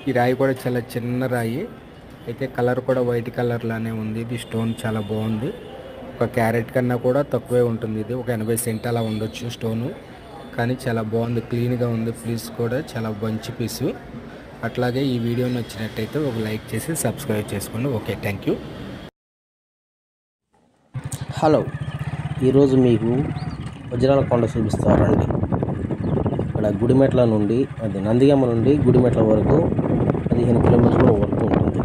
ఈ రాయి కూడా చాలా చిన్న రాయి, అయితే కలర్ కూడా వైట్ కలర్ లానే ఉంది. ఇది స్టోన్ చాలా బాగుంది. ఒక క్యారెట్ కన్నా కూడా తక్కువే ఉంటుంది. ఇది ఒక 80 సెంట్ అలా ఉండొచ్చు స్టోను, కానీ చాలా బాగుంది, క్లీన్గా ఉంది. పీస్ కూడా చాలా మంచి పీసు. అట్లాగే ఈ వీడియో నచ్చినట్టయితే ఒక లైక్ చేసి సబ్స్క్రైబ్ చేసుకోండి. Okay, thank you. హలో, ఈరోజు మీకు వజ్రాల కొండ చూపిస్తారండి. ఇక్కడ గుడిమెట్ల నుండి, అది నందిగమ్మ నుండి గుడిమెట్ల వరకు 15 కిలోమీటర్ల వరకు ఉంటుంది.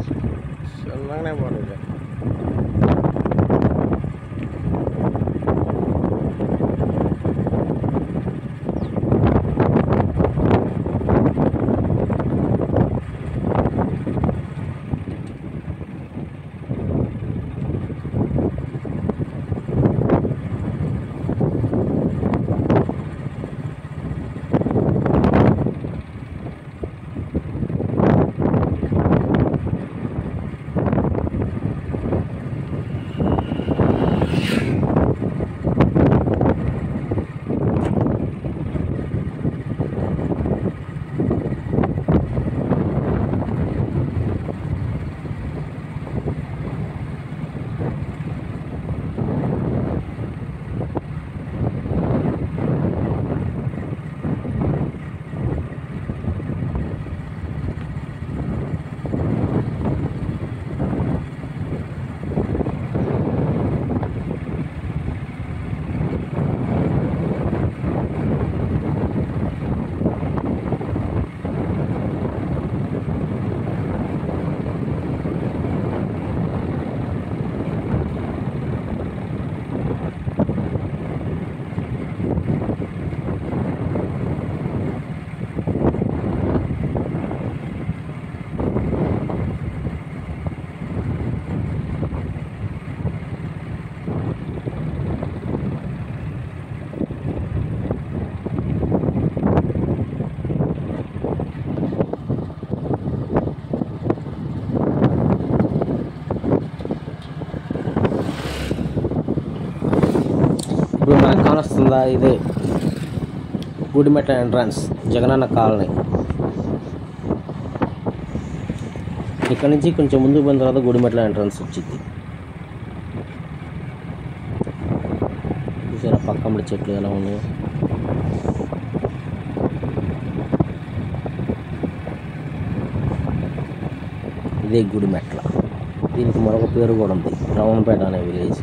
ఇప్పుడు మనకు కానొస్తుందా, ఇదే గుడిమెట్ల ఎంట్రన్స్, జగనన్న కాలనీ. ఇక్కడ నుంచి కొంచెం ముందుకు పోయిన తర్వాత గుడిమెట్ల ఎంట్రన్స్ వచ్చింది. చూసారా పక్కన చెట్లు ఎలా ఉన్నాయో. ఇదే గుడిమెట్ల. దీనికి మరొక పేరు కూడా ఉంది, రావణపేట అనే విలేజ్.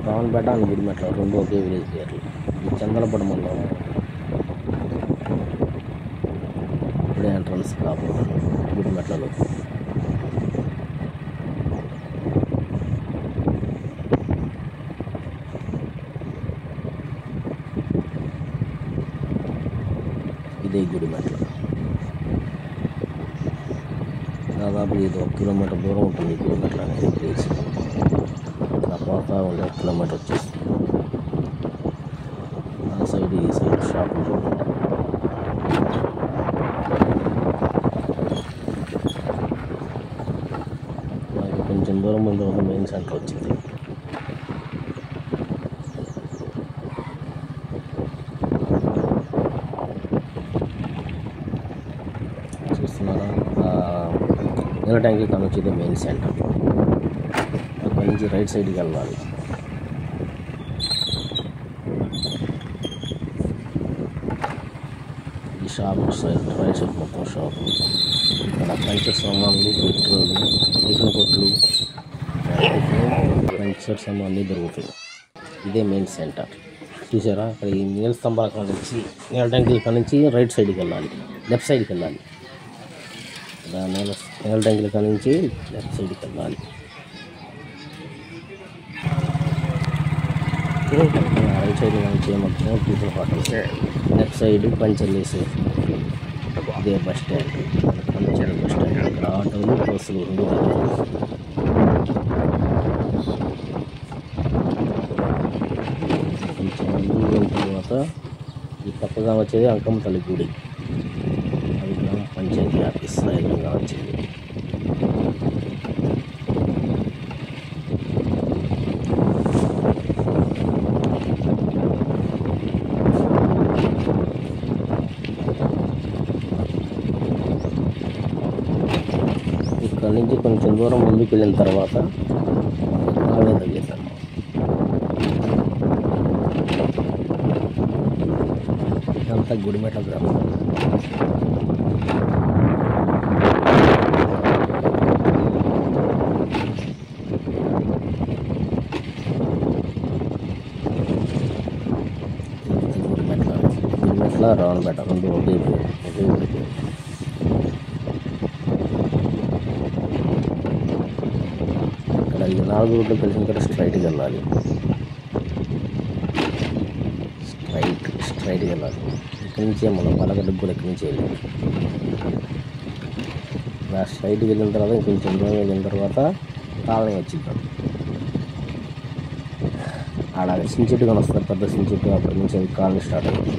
రావణపేట అని గుడిమెట్ల రెండు ఒకే విలేజ్ పేర్లు. ఇది చందలపడి మండలం. ఇప్పుడే ఎంట్రన్స్ కాబోతుంది గుడిమెట్లలో. ఇదే గుడిమెట్ల. దాదాపు ఇది 1 కిలోమీటర్ దూరం ఉంటుంది గుడిమెట్ల అనేది విలేజ్. పోతా 1 కిలోమీటర్ వచ్చేస్తుంది. ఆ సైడ్ ఈ సైడ్ షాపులు. నాకు కొంచెం దూరం ముందు మెయిన్ సెంటర్ వచ్చింది. చూస్తున్నారా, నీళ్ళ ట్యాంకీ కానీ వచ్చేది మెయిన్ సెంటర్. అక్కడి నుంచి రైట్ సైడ్కి వెళ్ళాలి. ఈ షాప్ సైడ్ రైట్ సైడ్ మొత్తం షాపు. ఇక్కడ పంచర్ సామాన్లు, పెట్రోల్, టిఫిన్ కొట్లు, పంచర్ సామాన్లు అన్నీ దొరుకుతాయి. ఇదే మెయిన్ సెంటర్. చూసారా, అక్కడ ఈ నీళ్ళ స్తంభాల కాడ నుంచి, నీళ్ళ ట్యాంకీ కాడ నుంచి రైట్ సైడ్కి వెళ్ళాలి, లెఫ్ట్ సైడ్కి వెళ్ళాలి. నీళ్ళ ట్యాంకీల కాడ నుంచి లెఫ్ట్ సైడ్కి వెళ్ళాలి. రైట్ సైడ్ నుంచి మొత్తం టిఫిన్ హోటల్స్, లెఫ్ట్ సైడ్ పంచర్లు వేసే. ఇదే bus stand, puncture bus stand. ఇక్కడ ఆటోలు, బస్సులు రెండు దొరుకుతాయి. కొంచెం ముందుకు వెళ్ళిన తర్వాత ఈ పక్కగా వచ్చేది అంకమ్మ తల్లి గుడి. అది గ్రామ పంచాయతీ ఆఫీస్ ఎదురుగా వచ్చేది. దూరం ముందుకు వెళ్ళిన తర్వాత కాలనీ తగ్గిద్దాం. ఇదంతా గుడిమెట్ల గ్రామం. గుడిమెట్ల రావణపేట రెండు ఒకే ఊరికి. ఇక్కడ ఈ 4 రోడ్లు కలిసిన ఇక్కడ స్ట్రైట్కి వెళ్ళాలి. స్ట్రైట్కి వెళ్ళాలి. ఇక్కడి నుంచే మనం పలగడ్డకు కూడా ఇక్కడి నుంచి వెళ్ళాలి. స్ట్రైట్కి వెళ్ళిన తర్వాత ఇంకొంచెం దూరం వెళ్ళిన తర్వాత కాలనీ వచ్చింది. ఆడ సించెట్టు కానీ వస్తారు, పెద్ద సించెట్టు. అక్కడి నుంచి కాలనీ స్టార్ట్ అయింది.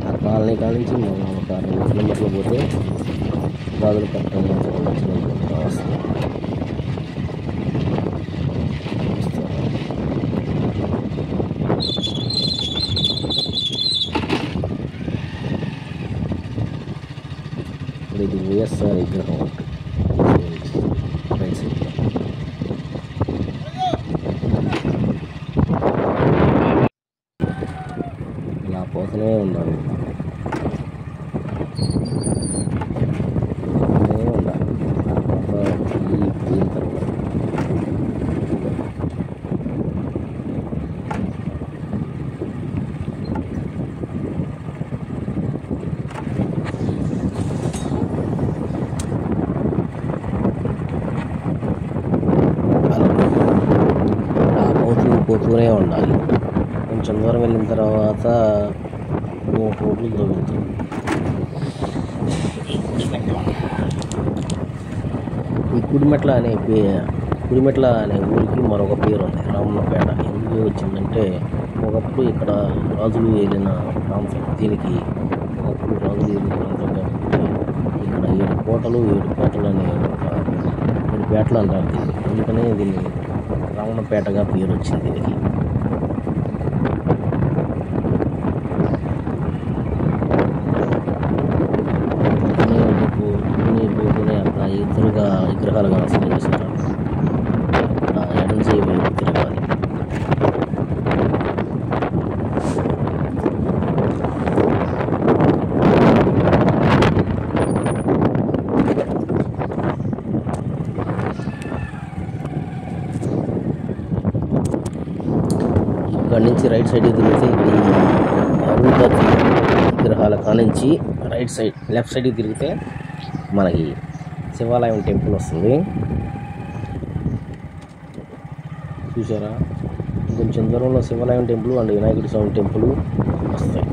ఆ కాలనీ కాడ నుంచి మనం ఒక 2 కిలోమీటర్లు పోతే గాజుల కట్ట వస్తుంది. ఇప్పుడు ఇది వైఎస్ఆర్ విగ్రహం రైట్ సైడ్. ఇలా పోతూనే ఉండాలి. పోతూనే ఉండాలి. కొంచెం దూరం వెళ్ళిన తర్వాత 3 రోడ్లు దొరుకుతుంది. ఈ గుడిమెట్ల అనే ఊరికి మరొక పేరు ఉంది, రామన్నపేట. ఎందుకు వచ్చిందంటే ఒకప్పుడు ఇక్కడ రాజులు ఏలిన ప్రాంతం. దీనికి ఒకప్పుడు రాజులు ఏలిన ప్రాంతం కాబట్టి ఇక్కడ 7 కోటలు 7 పేటలు అనే 7 పేటలు అంటారు దీన్ని. అందుకనే దీన్ని రామన్నపేటగా పేరు వచ్చింది దీనికి. పోతూనే అక్కడ ఎదురుగా విగ్రహాలు కనిపిస్తున్నారు. అక్కడ ఎడం చేయి వైపు తిరగాలి. ఇక్కడ నుంచి రైట్ సైడ్ తిరిగితే అరుంధతి విగ్రహాల కానించి లెఫ్ట్ సైడ్కి తిరిగితే మనకి శివాలయం టెంపుల్ వస్తుంది. చూసారా, కొంచెం దూరంలో శివాలయం టెంపుల్ అండ్ వినాయకుడి స్వామి టెంపుల్ వస్తాయి.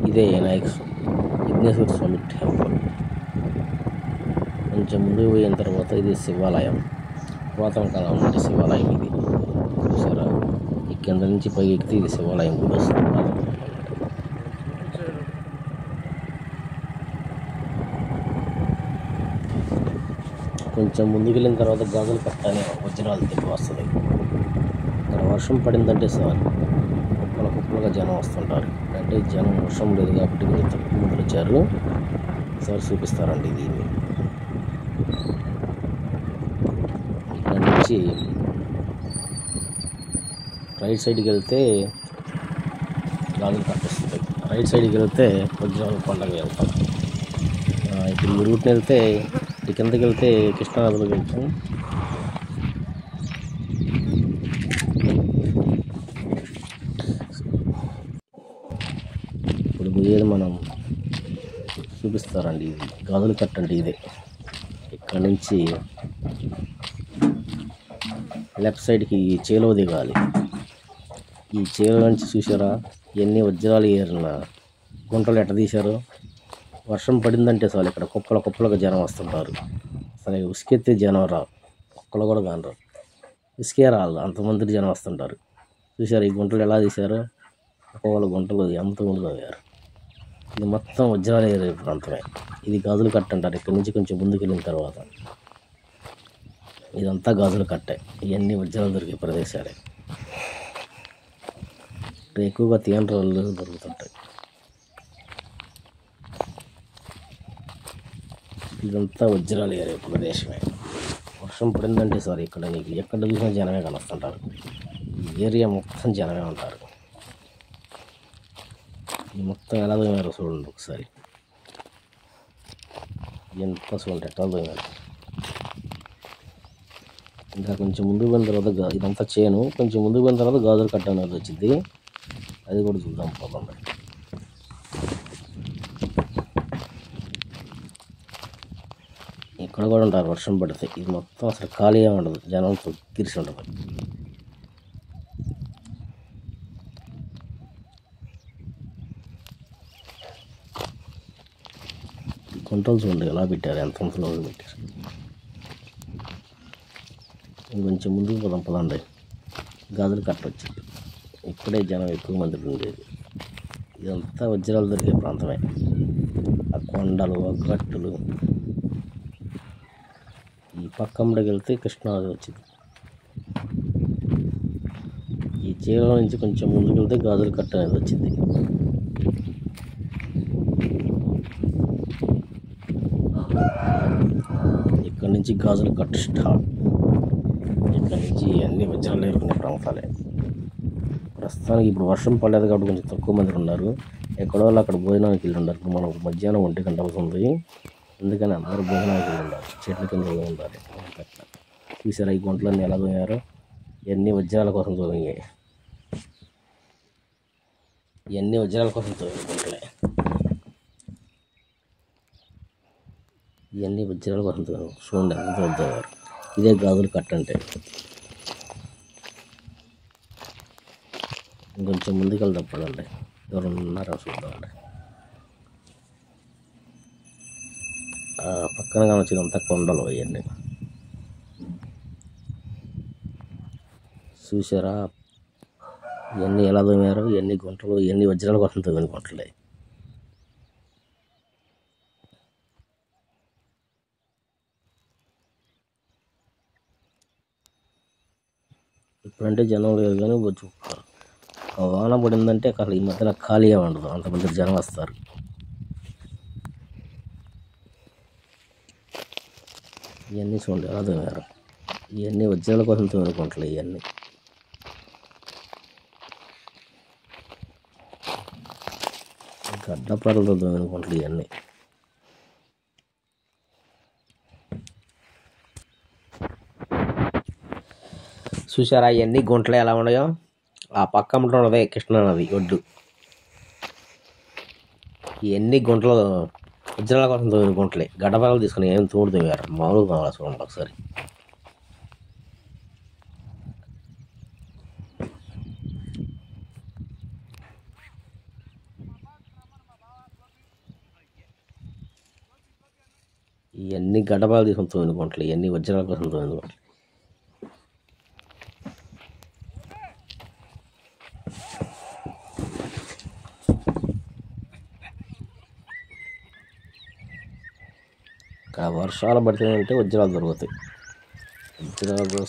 ఇదే విఘ్నేశ్వర స్వామి టెంపుల్. కొంచెం ముందుకు పోయిన తర్వాత ఇది శివాలయం. పురాతన కాలం నాటి శివాలయం ఇది. చూసారా, ఈ కింద నుంచి పై ఎక్కితే ఇది శివాలయం కూడా వస్తుంది. కొంచెం ముందుకు వెళ్ళిన తర్వాత గాజుల కట్ట అనే వజ్రాలు తిరిగి వస్తుంది. ఇక్కడ వర్షం పడిందంటే సార్ కుప్పలుగా జనం వస్తుంటారు. అంటే జనం వర్షం లేదు కాబట్టి కొంచెం తక్కువ మంది వచ్చారు. సార్ చూపిస్తారండి దీన్ని. ఇక్కడ నుంచి రైట్ సైడ్కి వెళ్తే గాజుల కట్ట వస్తుంది. రైట్ సైడ్కి వెళ్తే వజ్రాల కొండకి వెళ్తాం. ఇప్పుడు ఈ రూట్ని వెళ్తే ఇటు కిందకి వెళ్తే కృష్ణానదిలోకి వెళ్తాం. ఇప్పుడు పోయేది మనం చూపిస్తారండి. ఇది గాజుల కట్ట అండి. ఇదే ఇక్కడ నుంచి లెఫ్ట్ సైడ్కి ఈ చేలో దిగాలి. ఈ చేలో నుంచి చూసారా ఎన్ని వజ్రాలు ఏరిన గుంటలు ఎట్ట తీశారో. వర్షం పడిందంటే చాలు ఇక్కడ కుప్పలుగా జనం వస్తుంటారు. అసలు ఉసుకెత్తే జనం రావు, కుక్కలు కూడా కానరు. ఇసుకే రాదు, అంతమంది జనం వస్తుంటారు. చూసారు ఈ గుంటలు ఎలా తీశారో. ఒక్కొక్కరు గుంటలు ఎంత ఉండిపోయారు. ఇది మొత్తం వజ్రాలు ఏరే ప్రాంతమే. ఇది గాజుల కట్ట అంటారు. ఇక్కడ నుంచి కొంచెం ముందుకు వెళ్ళిన తర్వాత ఇదంతా గాజులు కట్టే. ఇవన్నీ వజ్రాలు దొరికే ప్రదేశాలే. ఇక్కడ ఎక్కువగా తీయని రాళ్ళు దొరుకుతుంటాయి. ఇదంతా వజ్రాలు ఏరే ప్రదేశమే. వర్షం పడిందంటే సార్ ఇక్కడ నీకు ఎక్కడ చూసినా జనమే కలుస్తుంటారు. ఈ ఏరియా మొత్తం జనమే ఉంటారు. ఈ మొత్తం ఎలా దోమారో చూడండి ఒకసారి. ఎంత చూడండి ఎట్లా దోమారు. ఇంకా కొంచెం ముందుకు పోయిన తర్వాత ఇదంతా చేను, కొంచెం ముందుకు పోయిన తర్వాత గాజులు కట్ట అనేది వచ్చింది. అది కూడా చూద్దాం పోతుంది. ఇక్కడ కూడా ఉంటారు వర్షం పడితే. ఇది మొత్తం అసలు ఖాళీగా ఉండదు, జనంతో తీర్చి ఉంటుంది. గుంటలు చూడండి ఎలా పెట్టారు, ఎంత అంతలో పెట్టారు. కొంచెం ముందుకు పోదాం పదండి. గాజులు కట్టొచ్చింది. ఇక్కడే జనం ఎక్కువ మంది ఉండేది. ఇదంతా వజ్రాలు దొరికే ప్రాంతమే. ఆ కొండలు, ఆ గట్టులు. ఈ పక్కమ్మడికి వెళ్తే కృష్ణానది వచ్చింది. ఈ చీరల నుంచి కొంచెం ముందుకు వెళ్తే గాజులు కట్ట అనేది వచ్చింది. ఇక్కడ నుంచి గాజులు కట్ట స్టార్ట్. ఇక్కడ నుంచి అన్ని వజ్రాలు ఎరుకునే ప్రాంతాలే. ప్రస్తుతానికి ఇప్పుడు వర్షం పడలేదు కాబట్టి కొంచెం తక్కువ మంది ఉన్నారు. ఎక్కడో వాళ్ళు అక్కడ భోజనానికి వెళ్ళి ఉన్నారు. ఇప్పుడు మనకు మధ్యాహ్నం 1 గంట అవుతుంది. అందుకని అందరూ భోజనానికి వెళ్ళి ఉన్నారు. చెట్ల కింద ఉండాలి. చూసారా ఈ గుంటలన్నీ ఎలా తోమారో? ఇవన్నీ వజ్రాల కోసం తోమినాయి. ఇవన్నీ వజ్రాల కోసం తోమిన గుంటలే. ఇవన్నీ వజ్రాల కోసం తోమారు. చూడండి ఎంత తోమారు. ఇదే గాజులు కట్టంటే. ఇంకొంచెం ముందుకు వెళ్దాం పడండి. ఎవరైనా ఉన్నారా చూద్దామండి. పక్కన కానొచ్చిందంతా కొండలు అవన్నీ చూసారా? ఇవన్నీ ఎలా తోమారు? ఇవన్నీ గుంటలు, ఇవన్నీ వజ్రాల కోసం తోమిన గుంటలే. ఇప్పుడంటే జనం లేరు కానీ వాన పడిందంటే అక్కడ ఈ మధ్యన ఖాళీగా ఉండదు, అంతమంది జనం వస్తారు. ఇవన్నీ చూడండి ఎలా తోమారు. ఇవన్నీ వజ్రాల కోసం తోమిన గుంటలు. ఇవన్నీ గడ్డపారలతో తోమిన గుంటలు. ఇవన్నీ చూసారా? ఇవన్నీ గుంటలు ఎలా ఉన్నాయో? ఆ పక్క ఉన్నదే కృష్ణానది ఒడ్డు. ఇవన్నీ గుంటలు వజ్రాల కోసం తోమిన గుంటలే. గడ్డపారలు తీసుకుని ఏం తోడు తోమారు. మామూలుగా కావాలి చూడండి ఒకసారి. ఇవన్నీ గడ్డపారలు తీసుకుని తోమిన గుంటలు. ఇవన్నీ వజ్రాల కోసం తోమిన గుంటలు. ఇక్కడ వర్షాలు పడితేనంటే వజ్రాలు దొరుకుతాయి. వజ్రాలు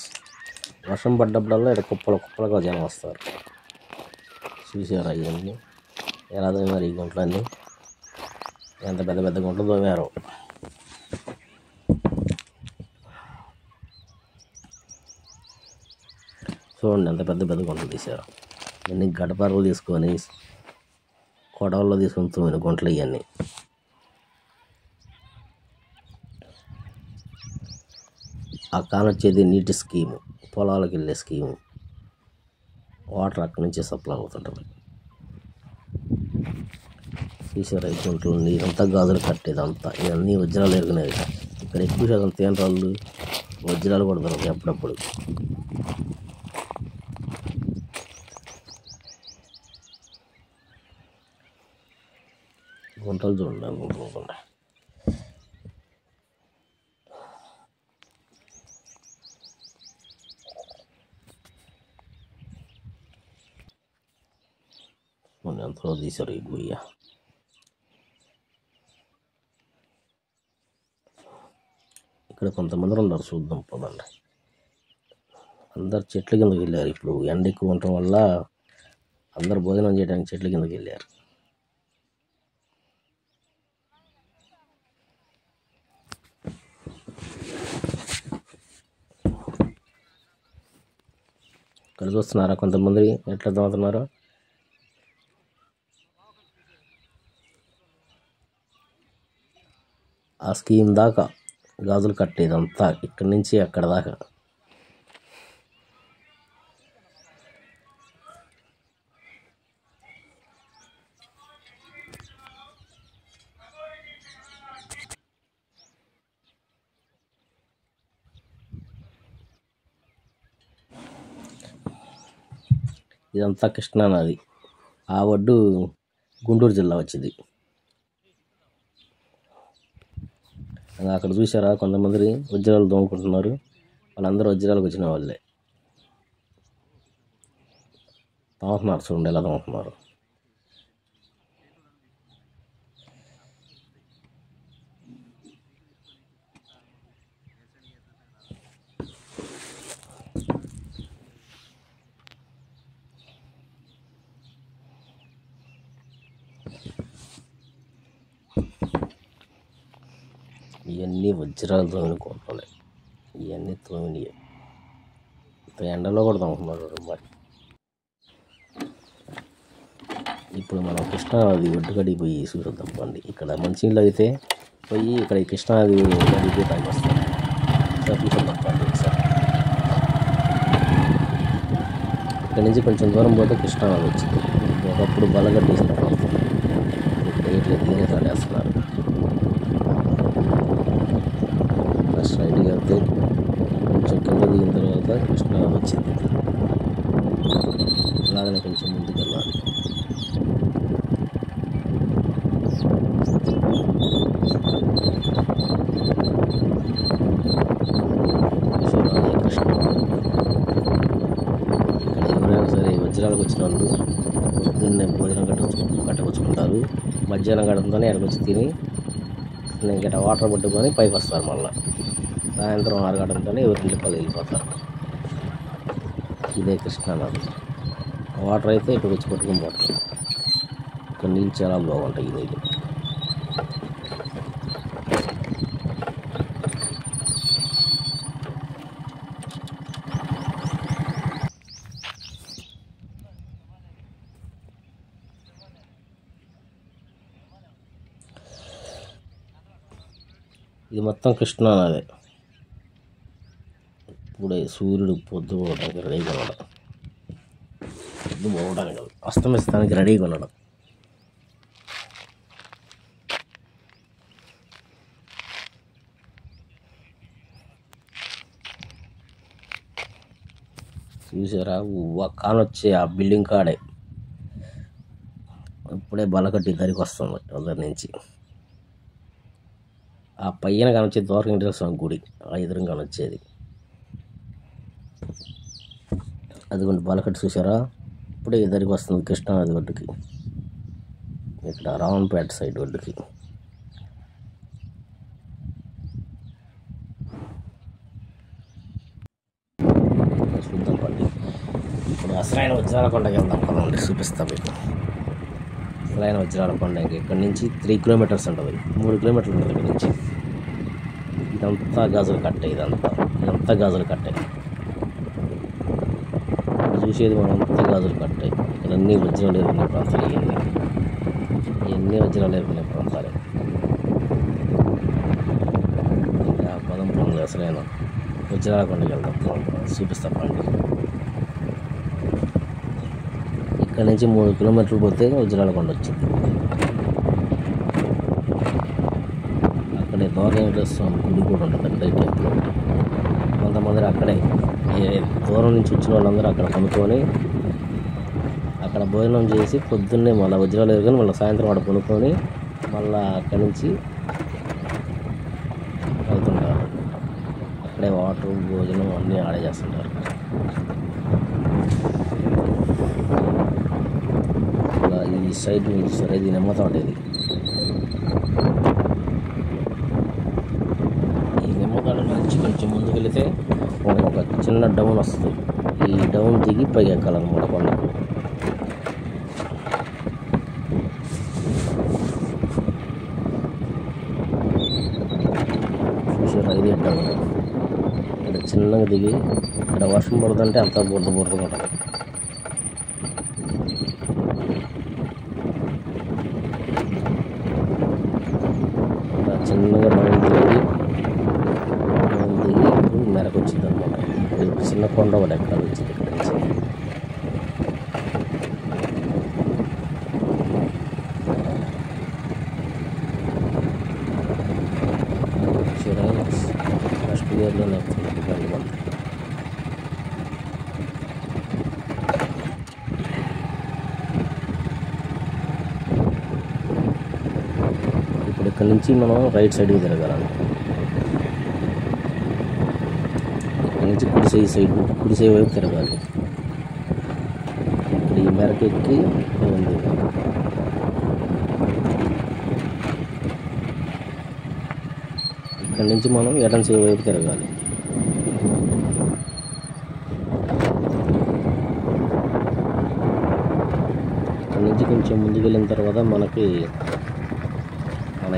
వర్షం పడ్డప్పుడల్లా ఇక్కడ కుప్పలు కుప్పలుగా జనం వస్తారు. చూసారా ఇవన్నీ ఎలా తోమారు? ఈ గుంటలన్నీ ఎంత పెద్ద పెద్ద గుంటలు తోమారు. చూడండి ఎంత పెద్ద పెద్ద గుంటలు తీశారు. ఇవన్నీ గడపారలు తీసుకొని కొడవల్లో తీసుకొని తోమిన గుంటలు ఇవన్నీ. ఆ కానొచ్చేది నీటి స్కీము, పొలాలకు వెళ్ళే స్కీము. వాటర్ అక్కడి నుంచే సప్లై అవుతుంటుంది. చూసారా ఈ గుంటలు? నీరంతా గాజులు కట్టేదంతా. ఇవన్నీ వజ్రాలు ఎరుగునేవి. ఇక్కడ ఎక్కువ శాతం తేనరాళ్ళు, వజ్రాలు కూడా దొరుకుతాయి అప్పుడప్పుడు. గుంటలు చూడండి గుంటలు. ఎంతలో తీశారు ఈ గుయ్య. ఇక్కడ కొంతమంది ఉన్నారు చూద్దాం పదండి. అందరు చెట్ల కిందకి వెళ్ళారు. ఇప్పుడు ఎండ ఎక్కువ ఉండటం వల్ల అందరు భోజనం చేయడానికి చెట్ల కిందకి వెళ్ళారు. ఇక్కడ చూస్తున్నారా కొంతమంది ఎట్లా తోముతున్నారో. ఆ స్కీమ్ దాకా గాజులు కట్టేదంతా ఇక్కడి నుంచి అక్కడ దాకా. ఇదంతా కృష్ణానది. ఆ ఒడ్డు గుంటూరు జిల్లా వచ్చింది. అక్కడ చూసారా కొంతమంది వజ్రాలు దోముకుంటున్నారు. వాళ్ళందరూ వజ్రాలకు వచ్చిన వాళ్ళే. తోముతున్నారు, చూడండి ఎలా తోముతున్నారు. ఇవన్నీ వజ్రాలు తోమినుకుంటున్నాయి. ఇవన్నీ తోమినవి. ఎండలో కూడా తోముతున్నారు మరి. ఇప్పుడు మనం కృష్ణానది ఒడ్డుకడికి పోయి చూద్దాం పండి. ఇక్కడ మంచినీళ్ళు అయితే పోయి ఇక్కడ కృష్ణానది ఒడ్డుకి తాగి వస్తాం. చూద్దాం పండి ఒకసారి. ఇక్కడ నుంచి కొంచెం దూరం పోతే కృష్ణానది వచ్చింది. ఒకప్పుడు బలగట్టేసిన ప్రాంతం. ఇప్పుడు ఇట్లా దీనే తాడేస్తున్నారు. స్ట్రైట్గా వెళ్తే కొంచెం కింద దిగిన తర్వాత కృష్ణానది వచ్చింది. అలాగనే కొంచెం ముందుకు వెళ్ళాలి. ఇక్కడ ఎవరైనా సరే వజ్రాలకు వచ్చిన వాళ్ళు పొద్దున్నే భోజనం కట్టవచ్చుకుంటారు. మధ్యాహ్నం గడపతోనే ఎక్కడికి తిని ఇంకా వాటర్ పట్టుకొని పైకి వస్తారు. మళ్ళీ సాయంత్రం 6 గంటలతోనే ఎవరింటి పళ్ళు వెళ్ళిపోతారు. ఇదే కృష్ణానది. వాటర్ అయితే ఇక్కడ వచ్చి పట్టుకుని పోతారు. ఇక్కడ నీళ్ళు చాలా బాగుంటాయి. ఈ నీళ్ళు ఇది మొత్తం కృష్ణానది. ఇప్పుడే సూర్యుడు పొద్దు పోవడానికి రెడీగా ఉండడం. పొద్దు పోవడానికి అస్తమిస్తానికి రెడీగా ఉండడం. చూసారా కానొచ్చే ఆ బిల్డింగ్ కాడే ఇప్పుడే బలకట్టి దరికి వస్తుంది ఉదయం నుంచి. ఆ పైన కానొచ్చే ద్వారకేశ్వర గుడి ఆ ఎదురుగా కానొచ్చేది. అదిగోండి బలకట్టు చూసారా. ఇప్పుడే ఎదురుకి వస్తుంది కృష్ణానది ఒడ్డుకి. ఇక్కడ రావణపేట సైడ్ ఒడ్డుకి. చూద్దాం పండి. ఇప్పుడు అసలైన వజ్రాల కొండకి వెళ్దాం పదండి, చూపిస్తాం మీకు. అసలైన వజ్రాల కొండ ఇక్కడ నుంచి 3 కిలోమీటర్స్ ఉంటుంది. 3 కిలోమీటర్లు ఉంటుంది ఇక్కడ నుంచి. ఇదంతా గాజులు కట్టే. ఇదంతా గాజులు కట్టే. చూసేది మనంతా గాజులు కట్టాయి. ఇక్కడ అన్నీ వజ్రాలు ఎరుకునే ప్రాంతాలు. ఇవన్నీ వజ్రాలు ఎరుకునే ప్రాంతాలే. ఇంకా పదం పొంది అసలైన వజ్రాల కొండకి వెళ్దాం, చూపిస్తాం పండి. ఇక్కడ నుంచి 3 కిలోమీటర్లు పోతే వజ్రాల కొండ వచ్చింది. అక్కడే ద్వారకేశ్వర గుడి కూడా ఉంటుంది. అక్కడే టెంపుల్. కొంతమంది అక్కడే దూరం నుంచి వచ్చిన వాళ్ళందరూ అక్కడ కొనుక్కొని అక్కడ భోజనం చేసి పొద్దున్నే మళ్ళీ వజ్రాలు ఎరుకొని మళ్ళీ సాయంత్రం వాడు కొనుక్కొని మళ్ళీ అక్కడి నుంచి వెళ్తుంటారు. అక్కడే వాటర్ భోజనం అన్నీ ఆడే చేస్తుంటారు. అలా ఈ సైడ్ నుంచి సరే ఇది నిమ్మ తోట. ఈ నిమ్మ తోట నుంచి కొంచెం ముందుకు వెళితే ఒక చిన్న డౌన్ డౌన్ వస్తుంది. ఈ డౌన్ దిగి పైకి ఎక్కాలన్నమాట కొండకు. చూసారా, ఇది డౌన్. ఇక్కడ చిన్నగా దిగి ఇక్కడ వర్షం పడుతుంటే అంత బురద బురదగా ఉంటుంది. చిన్నగా డౌన్ దిగి ఇప్పుడు మెరకు వచ్చింది అనమాట. ఇప్పుడు చిన్న కొండ ఒకటి ఎక్కడ వచ్చింది ఇక్కడ నుంచి. ఫస్ట్ ఇయర్లోనే వస్తుంది బండి మొత్తం. ఇప్పుడు ఇక్కడ నుంచి మనం రైట్ సైడ్కి తిరగాలి. ఇక్కడ నుంచి కుడి సైడ్ వైపు తిరగాలి. ఇక్కడ ఈ మేరకు ఎక్కి ఉంది. ఇక్కడ నుంచి మనం ఎడం సైడ్ వైపు తిరగాలి. ఇక్కడ నుంచి కొంచెం ముందుకు వెళ్ళిన తర్వాత మనకి మన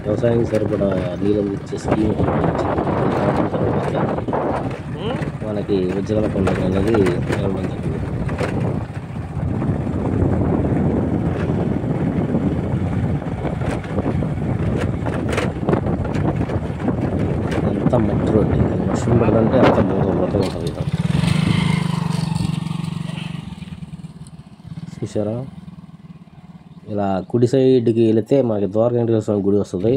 వ్యవసాయానికి సరిపడా నీళ్ళు ఇచ్చే స్కీమ్ రావడం తర్వాత మనకి ఉజ్జల పండుగ అనేది రావడం జరిగింది. అంతా మట్టి రోడ్డు. వర్షం పడుతుంటే అంత బురదగా ఉంటుంది. చూసారా, ఇలా కుడి సైడ్కి వెళితే మనకి ద్వారకేశ్వర స్వామి గుడి వస్తుంది.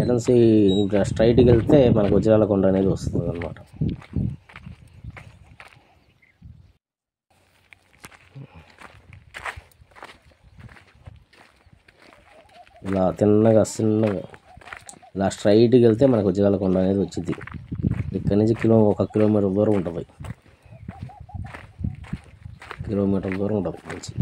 ఎడం సైడ్ స్ట్రైట్కి వెళ్తే మనకు వజ్రాల కొండ అనేది వస్తుంది అన్నమాట. ఇలా చిన్నగా ఇలా స్ట్రైట్కి వెళ్తే మనకు వజ్రాల కొండ అనేది వచ్చింది. ఇక్కడ నుంచి 1 కిలోమీటర్ దూరం ఉంటుంది. కిలోమీటర్ దూరం ఉంటుంది నుంచి.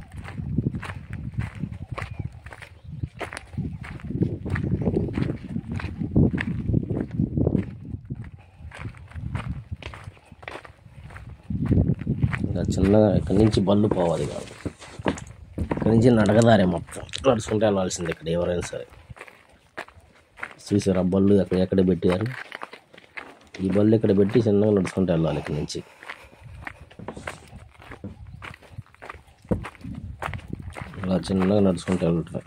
ఇంకా చిన్నగా ఇక్కడ నుంచి బళ్ళు పోవాలి కాదు. ఇక్కడ నుంచి నడకదారే మొత్తం నడుచుకుంటే వెళ్ళాల్సింది. ఇక్కడ ఎవరైనా సరే చూసారా, బళ్ళు ఎక్కడ పెట్టారు. ఈ బళ్ళు ఇక్కడ పెట్టి చిన్నగా నడుచుకుంటూ వెళ్ళాలి. ఇక్కడ నుంచి ఇలా చిన్నగా నడుచుకుంటూ వెళ్ళటం.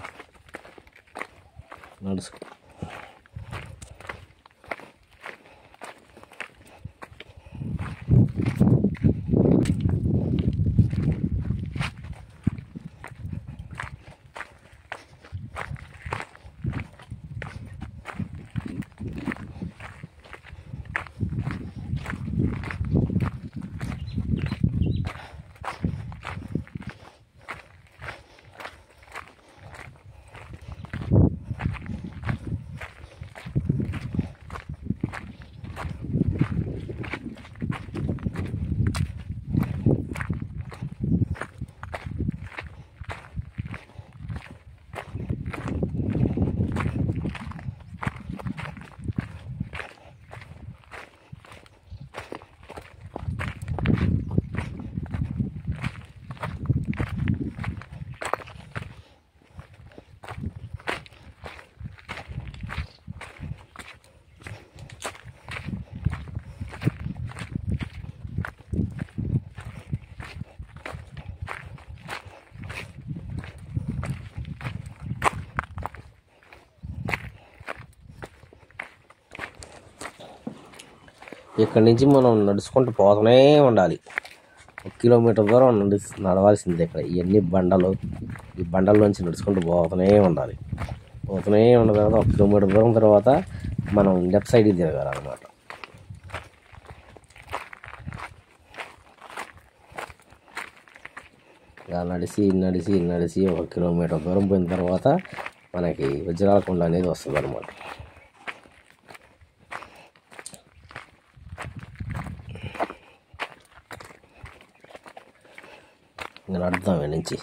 ఇక్కడి నుంచి మనం నడుచుకుంటూ పోతూనే ఉండాలి. 1 కిలోమీటర్ దూరం నడవాల్సిందే. ఇక్కడ ఇవన్నీ బండలు. ఈ బండల్లోంచి నడుచుకుంటూ పోతూనే ఉండాలి. పోతూనే ఉన్న తర్వాత 1 కిలోమీటర్ దూరం తర్వాత మనం లెఫ్ట్ సైడ్కి తిరగాలన్నమాట. ఇలా నడిచి 1 కిలోమీటర్ దూరం పోయిన తర్వాత మనకి వజ్రాల కొండ అనేది వస్తుంది అన్నమాట. ఇంకా నడుద్దాం నుంచి.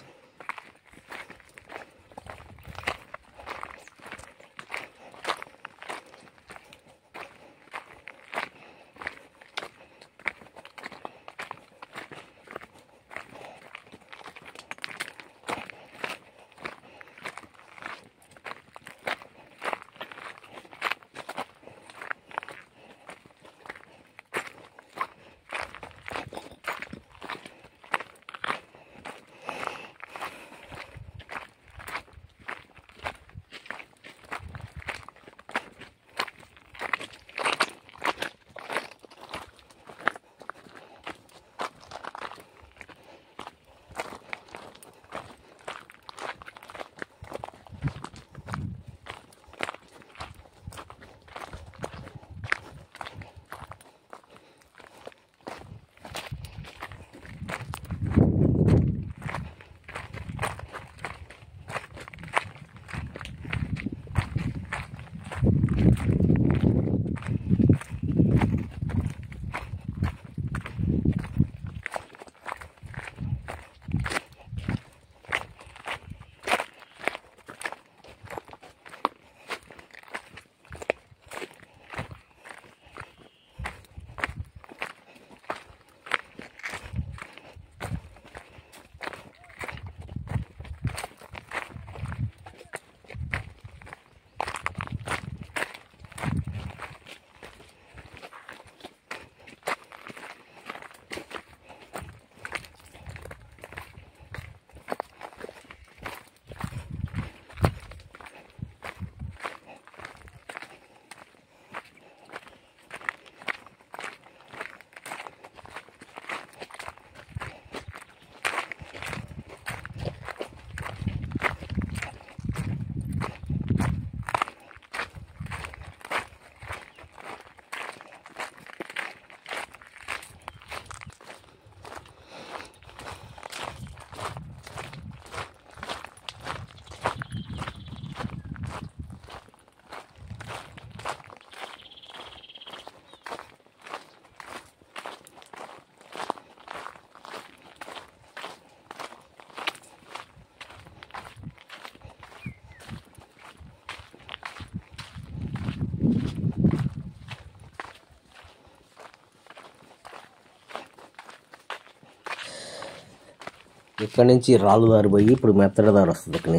ఇక్కడ నుంచి రాళ్ళు దారి పోయి ఇప్పుడు మెత్తడి దారి వస్తుంది. ఇక్కడ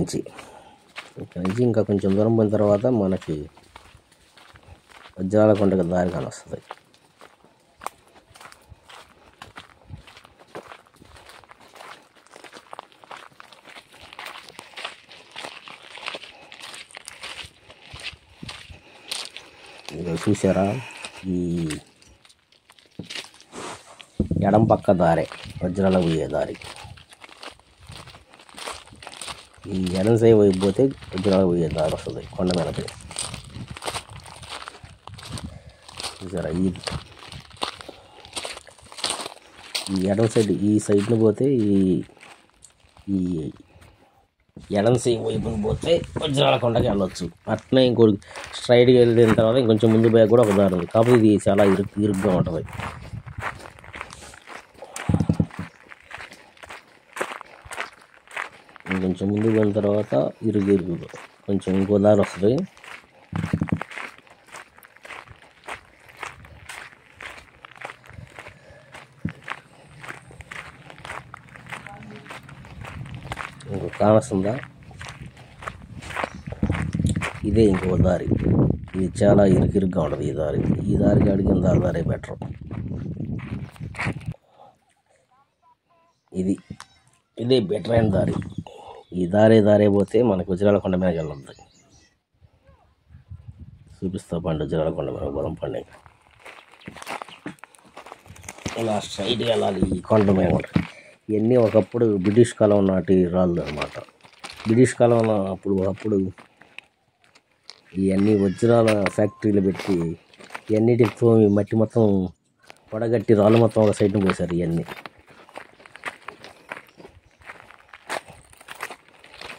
నుంచి ఇంకా కొంచెం దూరం పోయిన తర్వాత మనకి వజ్రాల కొండకి దారి కానీ వస్తుంది. ఇది చూసారా, ఈ ఎడం పక్క దారే వజ్రాల పోయే దారి. ఈ ఎడం సైడ్ వైపు పోతే వజ్రాల పోయే దారి వస్తుంది కొండ మీదకి. చూసారా, ఈ ఎడం సైడ్ ఈ సైడ్ని పోతే ఈ ఎడం సైడ్ వైపుని పోతే వజ్రాల కొండకి వెళ్ళొచ్చు. అట్నే ఇంకోటి స్ట్రైట్గా వెళ్ళిన తర్వాత ఇంకొంచెం ముందు పోయి కూడా ఒక దారి ఉంది. కాకపోతే ఇది చాలా ఇరుగ్గా ఉంటుంది. ఇంకొంచెం ముందుకు వెళ్ళిన తర్వాత ఇరుగు కొంచెం ఇంకో దారి వస్తుంది. ఇంకో కానొస్తుందా, ఇదే ఇంకో దారి. ఇది చాలా ఇరుగ్గా ఉంటుంది ఈ దారి. ఈ దారికి అడిగిన దారి బెటర్. ఇదే బెటర్ అయిన దారి. ఈ దారే పోతే మనకు వజ్రాల కొండ మీద వెళ్ళొద్దు. చూపిస్తా పండు వజ్రాల కొండ మీద బలం పండుగ. ఇలా స్ట్రైట్గా వెళ్ళాలి ఈ కొండ మీద. ఇవన్నీ ఒకప్పుడు బ్రిటిష్ కాలం నాటి రాళ్ళు అన్నమాట. బ్రిటిష్ కాలంలో ఒకప్పుడు ఇవన్నీ వజ్రాల ఫ్యాక్టరీలు పెట్టి ఇవన్నిటితో మట్టి మొత్తం పొడగట్టి రాళ్ళు మొత్తం ఒక సైడ్ని పోసారు. ఇవన్నీ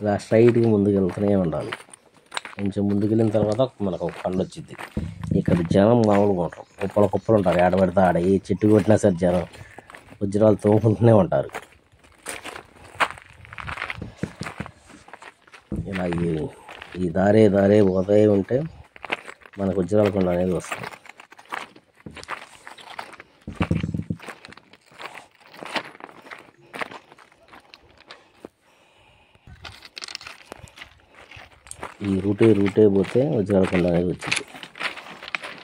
ఇలా స్ట్రైట్గా ముందుకు వెళ్తూనే ఉండాలి. కొంచెం ముందుకు వెళ్ళిన తర్వాత మనకు ఒక కొండ వచ్చింది. ఇక్కడ జనం మామూలుగా ఉంటారు, కుప్పలు ఉంటారు. ఆడబడితే ఆడ ఏ చెట్టు కొట్టినా సరే జనం వజ్రాలు తోముకుంటూనే ఉంటారు. ఇలా ఈ దారే పోతే ఉంటే మనకు వజ్రాల కొండ అనేది వస్తుంది. ఈ రూటే పోతే వజ్రాల కొండ అనేది వచ్చింది.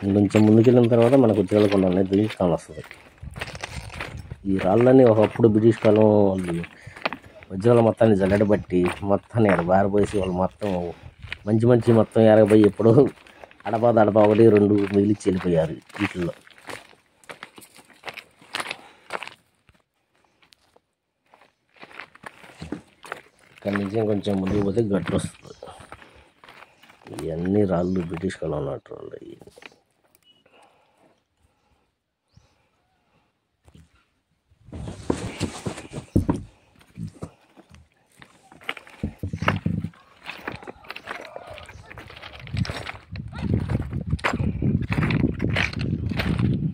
ఇంకొంచెం ముందుకెళ్ళిన తర్వాత మనకు వజ్రాల కొండ అనేది కానొస్తుంది. ఈ రాళ్ళని ఒకప్పుడు బ్రిటిష్ కాలం వాళ్ళు వజ్రాల మొత్తాన్ని జల్లెడబట్టి మొత్తాన్ని బారబోసి వాళ్ళు మొత్తం మంచి మొత్తం ఎరగబోయి ఎప్పుడో అడపా 1 2 మిగిలిచ్చి వెళ్ళిపోయారు వీటిల్లో. ఇక్కడి నుంచి కొంచెం ముందుకు పోతే గట్టు వస్తుంది. ఇవన్నీ రాళ్ళు బ్రిటిష్ కాలం ఉన్నట్టు రాళ్ళు.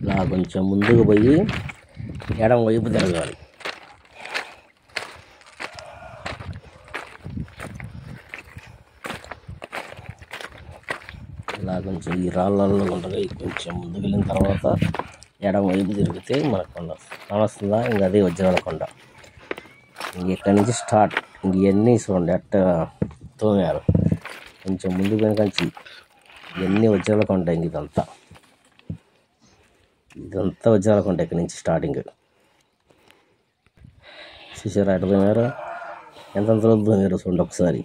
ఇలా కొంచెం ముందుకు పోయి ఎడం వైపు తిరగాలి. ఇలా కొంచెం ఈ రాళ్ళల్లో ఉండగా కొంచెం ముందుకు వెళ్ళిన తర్వాత ఎడం వైపు తిరిగితే మనకు కొండ కానొస్తుందా. ఇంకా అదే వజ్రాల కొండ. ఇక్కడి నుంచి స్టార్ట్. ఇవన్నీ చూడండి ఎట్ట తోమారు. కొంచెం ముందుకు వెనకంచి ఇవన్నీ వజ్రాల కొండ. ఇదంతా వజ్రాల కొండ. ఇక్కడి నుంచి స్టార్టింగ్ చూసారా ఎట్ట తోమారు, ఎంత తోమారు చూడండి ఒకసారి.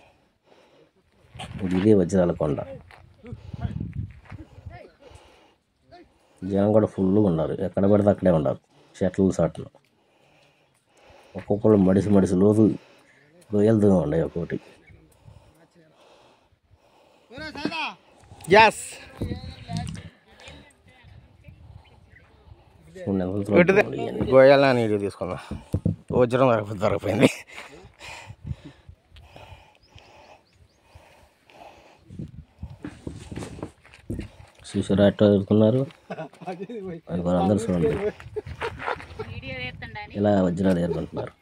ఇదే వజ్రాల కొండ. జనం కూడా ఫుల్గా ఉన్నారు. ఎక్కడ పడితే అక్కడే ఉన్నారు. షెట్లు సాట్లు ఒక్కొక్కళ్ళు మడిసి లోతు గొయ్యలతో ఉన్నాయి. ఒక్కొక్కటి గొయ్యాల నీళ్ళు తీసుకుందాం. వజ్రం దొరకపోయింది. చూసారా ఎట్లా ఎదుర్కొన్నారు అది వాళ్ళందరూ చూడండి. ఇలా వజ్రాలు ఎదుర్కొంటున్నారు.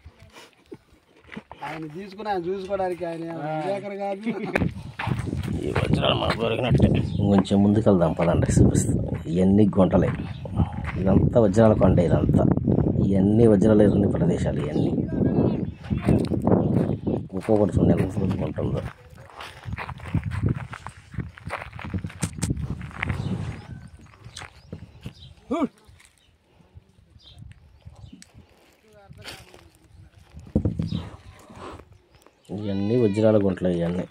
ఈ వజ్రాలు మనకు దొరికినట్టే. కొంచెం ముందుకు వెళ్దాం పదండి, చూపిస్తాం. ఇవన్నీ గుంటలే. ఇదంతా వజ్రాల కొండ. ఇదంతా ఇవన్నీ వజ్రాలు ఎదుర్కొనే ప్రదేశాలు. ఇవన్నీ ఒక్కొక్కటి చూడండి ఎంత చూసుకుంటుందో. ఇవన్నీ వజ్రాల గుంటలు. ఇవన్నీ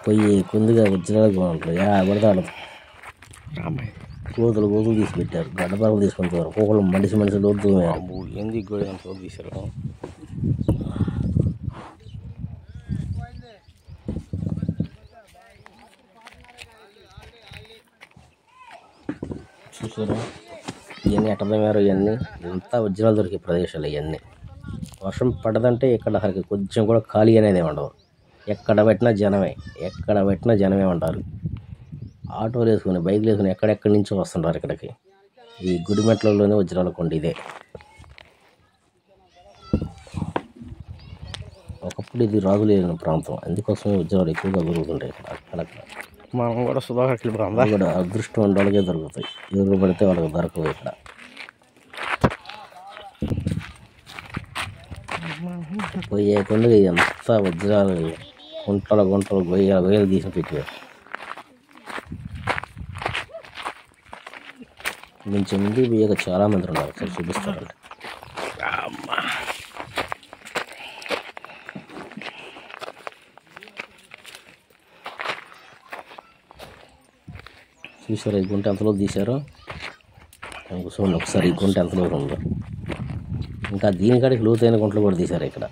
పొయ్యి కుందిగా వజ్రాల గుంటలు పడతాడు. కోతులు తీసి పెట్టారు. గడ్డపారలు తీసుకుంటారు. ఒక్కొక్కరు మనిషి లోతు ఏంది గోడ అంత లోతు తీశారు. చూసారా ఇవన్నీ ఎట్టదమ్మారు. ఇవన్నీ ఎంత వజ్రాలు దొరికే ప్రదేశాలు ఇవన్నీ. వర్షం పడదంటే ఇక్కడ అసలు కొంచెం కూడా ఖాళీ అనేది ఉండదు. ఎక్కడ పెట్టినా జనమే ఉంటారు. ఆటోలు వేసుకుని బైక్లు వేసుకుని ఎక్కడెక్కడి నుంచో వస్తుంటారు ఇక్కడికి. ఈ గుడిమెట్లలోనే వజ్రాల కొండ ఇదే. ఒకప్పుడు ఇది రాజులేని ప్రాంతం, అందుకోసమే వజ్రాలు ఎక్కువగా దొరుకుతుంటాయి ఇక్కడ. అక్కడక్కడ మనం కూడా సుధాకర్కి కూడా అదృష్టం ఉన్న వాళ్ళకే దొరుకుతాయి. ఎవరు పడితే వాళ్ళకి దొరకవు ఇక్కడ. పోయే కొండగా ఎంత వజ్రాలు గుంటలు గొయ్యలు తీసి పెట్టారు. నుంచి ముందు పోయాక చాలా మంది ఉన్నారు. ఒకసారి చూపిస్తారండి. చూసారా ఈ గుంట ఎంతలో తీశారో. చూడండి ఒకసారి ఈ గుంట ఎంతలో ఉందో. ఇంకా దీనికాడికి లోతైన గుంటలు కూడా తీశారు ఇక్కడ.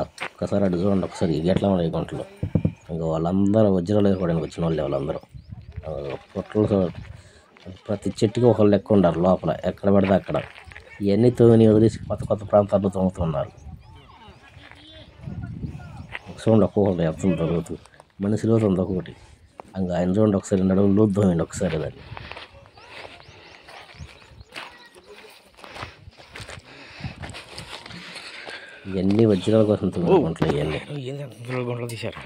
ఒక్కసారి అటు చూడండి ఒకసారి ఎట్లా ఉన్నాయి గుంటలు. ఇంకా వాళ్ళందరూ వజ్రాలు ఏర్పడానికి వచ్చిన వాళ్ళే. వాళ్ళందరూ పొట్టలు ప్రతి చెట్టుకి ఒకళ్ళు లెక్క ఉండారు లోపల. ఎక్కడ పడితే అక్కడ ఇవన్నీ తోని వదిలేసి కొత్త ప్రాంతాల్లో తోముతున్నారు. చూడండి ఒక్కొక్కటి ఎంత దొరుకుతుంది. మనిషి లోతు ఉంది ఒక్కొక్కటి. ఇంకా ఆయన చూడండి ఒకసారి నడుము లోతు తోమండి ఒకసారి. దాన్ని ఇవన్నీ వజ్రాల కోసం గుంటలు. ఇవన్నీ గుంటలు తీశారు.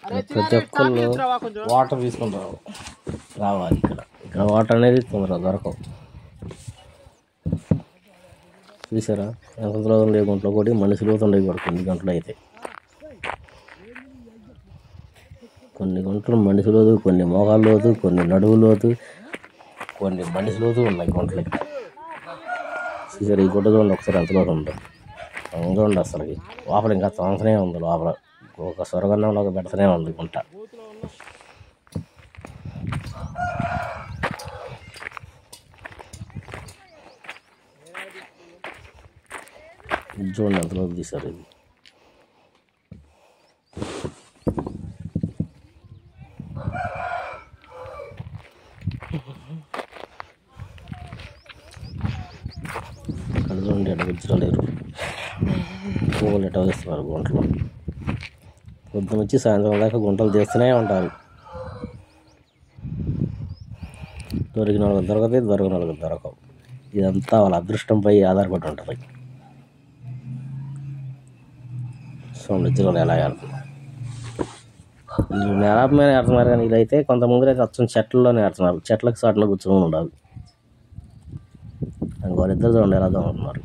ప్రతి ఒక్కళ్ళు వాటర్ తీసుకుని రావాలి. ఇక్కడ వాటర్ అనేది తొందరగా దొరకవు. చూసారా ఎంత లోతు ఉండే గుంటలు ఒకటి, మనిషి లోతు ఉండే కూడా కొన్ని గంటలు అయితే. కొన్ని గుంటలు మనిషి లోతు, కొన్ని మోకాళ్ళ లోతు, కొన్ని నడువు లోతు, కొన్ని మనిషి లోతు ఉన్నాయి గుంటలు ఇక్కడ. చూసారా ఈ గుంట చూడండి ఒకసారి ఎంత లోతు ఉందో. చూడండి అసలుకి లోపల ఇంకా తోమతనే ఉంది. లోపల ఒక సొరగన్నంలో పెడతనే ఉంది గుంట. చూడండి ఎంతలో తీశారు. ఇది ఇక్కడ చూడండి ఎట్లా వజ్రాలేరు పువ్వులు ఎట్లా వేస్తున్నారు గుంటలు. పొద్దున వచ్చి సాయంత్రం దాకా గుంటలు తీస్తూనే ఉంటారు. దొరికిన వాళ్ళకి దొరకదు, దొరికిన వాళ్ళకి దొరకవు. ఇదంతా వాళ్ళ అదృష్టంపై ఆధారపడి ఉంటుంది. సో వజ్రాలు ఎలా ఆడుతున్నారు. నేల మీద ఆడుతున్నారు కానీ ఇదైతే కొంతమంది అయితే అచ్చం చెట్లలోనే ఆడుతున్నారు. చెట్లకు చాటులో కూర్చొని ఉండాలి. వాళ్ళిద్దరు చూడండి ఎలా ఉంటున్నారు.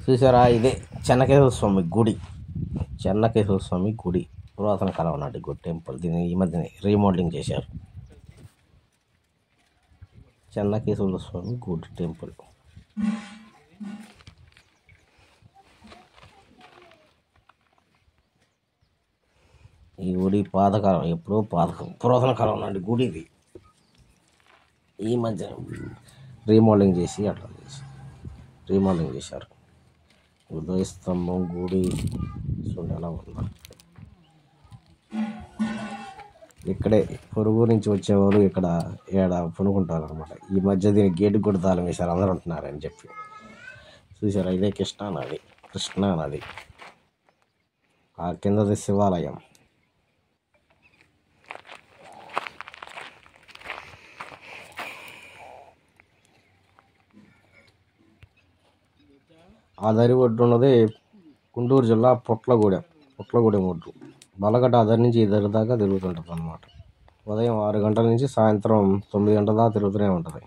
చూసారా, ఇదే చెన్నకేశ్వర స్వామి గుడి. చెన్నకేశ్వర స్వామి గుడి పురాతన కాలం నాటి గుడి టెంపుల్. దీన్ని ఈ మధ్యనే రీమోడలింగ్ చేశారు. చెన్నకేశ్వర స్వామి గుడి టెంపుల్. ఈ గుడి పాతకాలం, ఎప్పుడో పురాతన కాలం నాటి గుడి ఇది. ఈ మధ్య రీమోడలింగ్ చేసి అట్లా రీమోడలింగ్ చేశారు. ఉదయ స్తంభం గుడి చూడండి ఎలా ఉందా. ఇక్కడే పొరుగు నుంచి వచ్చేవారు ఇక్కడ పనుకుంటారు అనమాట. ఈ మధ్య దీని గేటు కూడా తాళం వేశారు, అందరూ ఉంటున్నారని చెప్పి. చూసారా, ఇదే కృష్ణా నది. ఆ కిందది శివాలయం. ఆ దరి ఒడ్డు ఉన్నది గుంటూరు జిల్లా పొట్లగూడెం ఒడ్డు. బలగడ్డ ఆ దరి నుంచి ఈ దరి దాకా తిరుగుతుంటుంది అన్నమాట. ఉదయం 6 గంటల నుంచి సాయంత్రం 9 గంటల దాకా తిరుగుతూనే ఉంటుంది.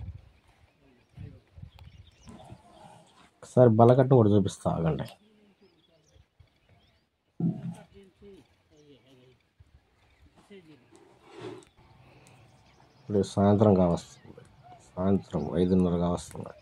ఒకసారి బలగడ్డను కూడా చూపిస్తా, ఆగండి. ఇప్పుడు సాయంత్రం 5:30 కావస్తుంది.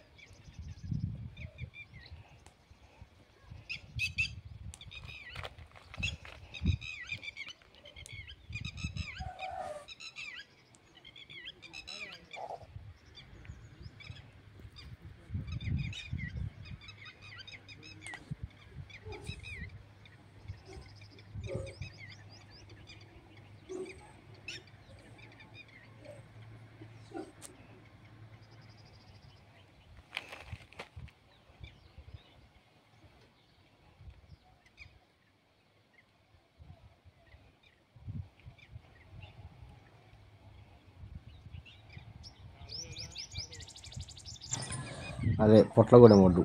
అదే పొట్లగూడెం ఒడ్డు,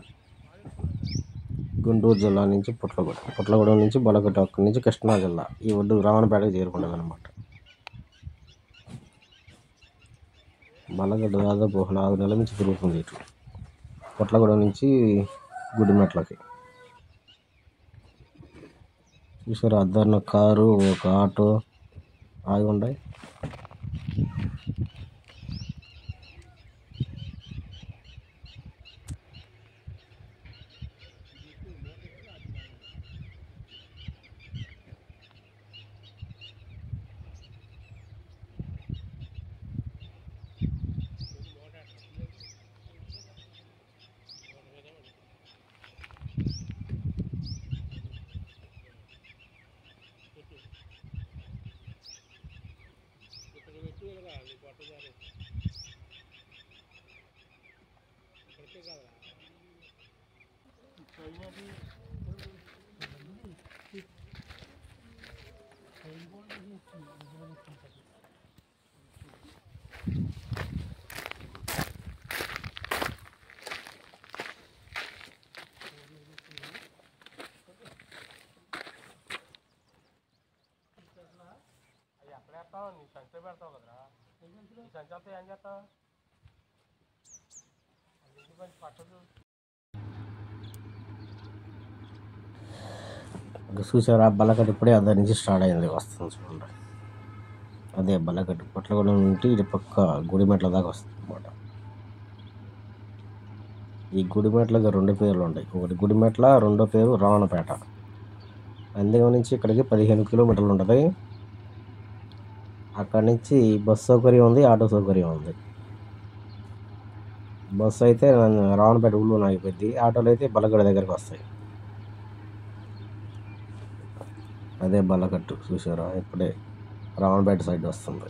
గుంటూరు జిల్లా నుంచి పొట్లగూడెం నుంచి బలగడ్డ, అక్కడి నుంచి కృష్ణా జిల్లా. ఈ ఒడ్డు రావణపేటకు చేరుకుంటుంది అనమాట. బలగడ్డ దాదాపు 4 నెలల నుంచి తిరుగుతుంది ఇటు పొట్లగూడెం నుంచి గుడిమెట్లకి. చూసారు, అద్దరిన కారు, ఒక ఆటో ఆగి ఉన్నాయి. చూసారా, బల్లకట్టు ఇప్పుడే అద్దరి నుంచి స్టార్ట్ అయింది, వస్తుంది చూడండి. అదే బల్లకట్టు పొట్లగూడెం నుండి ఇటు పక్క గుడిమెట్ల దాకా వస్తుంది అన్నమాట. ఈ గుడిమెట్లకి 2 పేర్లు ఉంటాయి. ఒకటి గుడిమెట్ల, రెండో పేరు రావణపేట. నందిగం నుంచి ఇక్కడికి 15 కిలోమీటర్లు ఉంటుంది. అక్కడి నుంచి బస్ సౌకర్యం ఉంది, ఆటో సౌకర్యం ఉంది. బస్సు అయితే రావణపేట ఊళ్ళో ఆగిపోద్ది, ఆటోలు అయితే బల్లగడ్డ దగ్గరికి వస్తాయి. అదే బల్లకట్టు చూసారా, ఇప్పుడే రావణపేట సైడ్ వస్తుంది.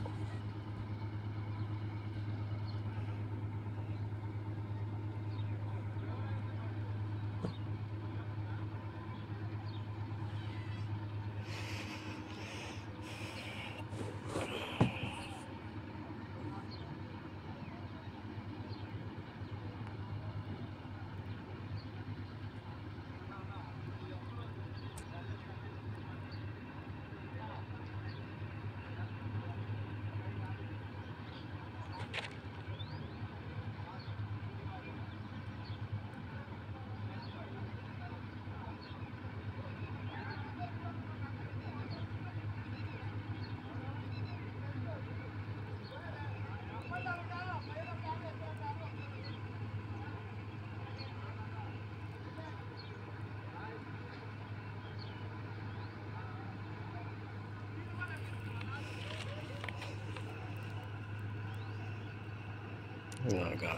ఇలాగా